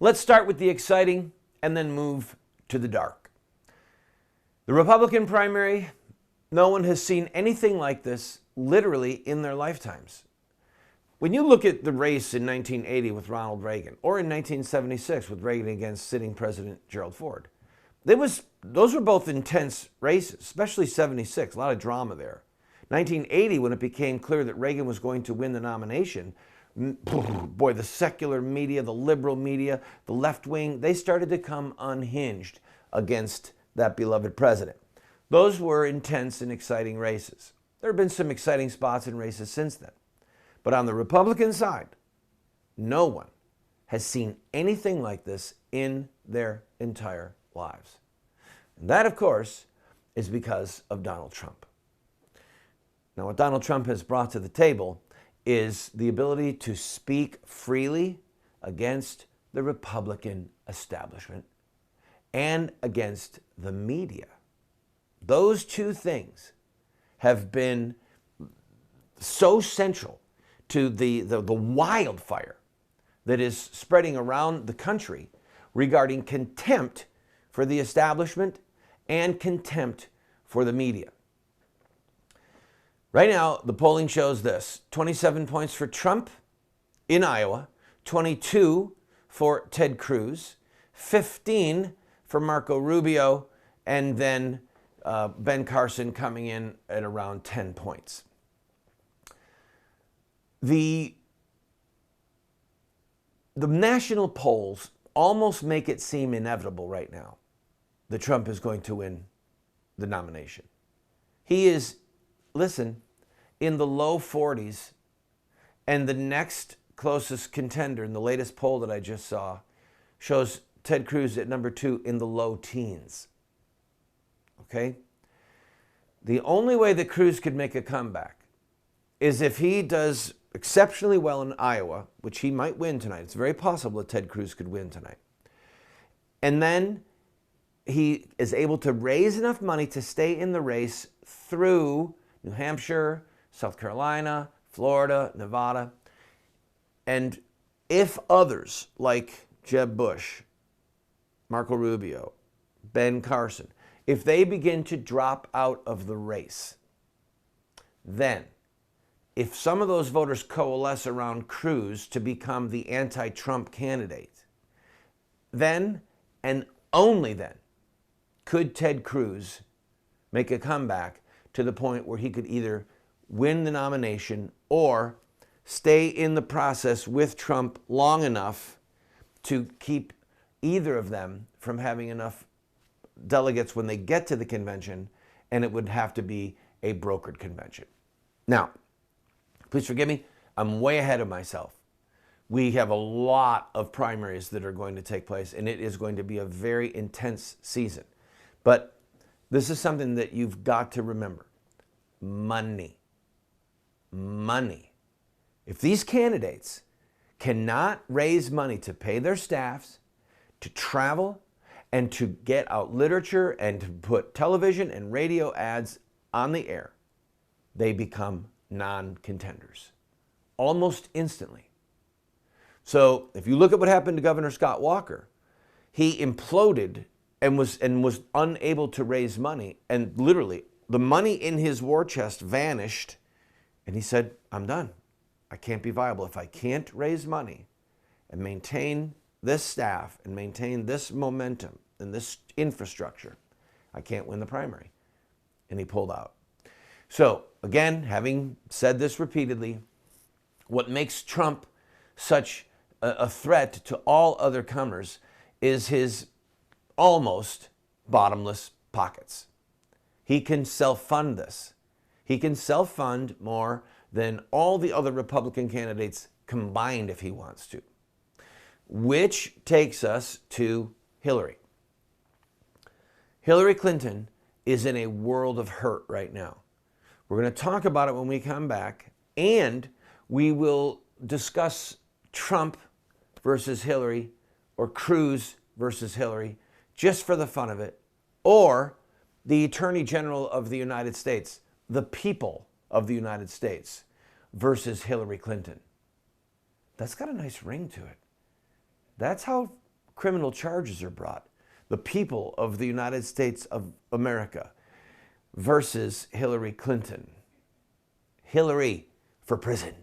Let's start with the exciting and then move to the dark. The Republican primary, no one has seen anything like this literally in their lifetimes. When you look at the race in 1980 with Ronald Reagan, or in 1976 with Reagan against sitting President Gerald Ford, those were both intense races, especially 76, a lot of drama there. 1980, when it became clear that Reagan was going to win the nomination, boy, the secular media, the liberal media, the left wing, they started to come unhinged against that beloved president. Those were intense and exciting races. There have been some exciting spots in races since then. But on the Republican side, no one has seen anything like this in their entire lives. And that, of course, is because of Donald Trump. Now, what Donald Trump has brought to the table is the ability to speak freely against the Republican establishment and against the media. Those two things have been so central to the wildfire that is spreading around the country regarding contempt for the establishment and contempt for the media. Right now, the polling shows this: 27 points for Trump in Iowa, 22 for Ted Cruz, 15 for Marco Rubio, and then Ben Carson coming in at around 10 points. The national polls almost make it seem inevitable right now that Trump is going to win the nomination. He is, listen, in the low 40s, and the next closest contender in the latest poll that I just saw shows Ted Cruz at number 2 in the low teens. Okay? The only way that Cruz could make a comeback is if he does exceptionally well in Iowa, which he might win tonight. It's very possible that Ted Cruz could win tonight. And then he is able to raise enough money to stay in the race through New Hampshire, South Carolina, Florida, Nevada. And if others like Jeb Bush, Marco Rubio, Ben Carson, if they begin to drop out of the race, then if some of those voters coalesce around Cruz to become the anti-Trump candidate, then and only then could Ted Cruz make a comeback to the point where he could either win the nomination or stay in the process with Trump long enough to keep either of them from having enough delegates when they get to the convention, and it would have to be a brokered convention. Now, please forgive me, I'm way ahead of myself. We have a lot of primaries that are going to take place, and it is going to be a very intense season. But this is something that you've got to remember. Money. Money. If these candidates cannot raise money to pay their staffs, to travel, and to get out literature and to put television and radio ads on the air, they become non-contenders almost instantly. So if you look at what happened to Governor Scott Walker, he imploded and was unable to raise money, and literally the money in his war chest vanished, and he said, I'm done. I can't be viable. If I can't raise money and maintain this staff and maintain this momentum and this infrastructure, I can't win the primary. And he pulled out. So again, having said this repeatedly, what makes Trump such a threat to all other comers is his almost bottomless pockets. He can self-fund this. He can self-fund more than all the other Republican candidates combined if he wants to. Which takes us to Hillary. Hillary Clinton is in a world of hurt right now. We're going to talk about it when we come back, and we will discuss Trump versus Hillary or Cruz versus Hillary just for the fun of it, or the Attorney General of the United States, the people of the United States versus Hillary Clinton. That's got a nice ring to it. That's how criminal charges are brought. The people of the United States of America versus Hillary Clinton. Hillary for prison.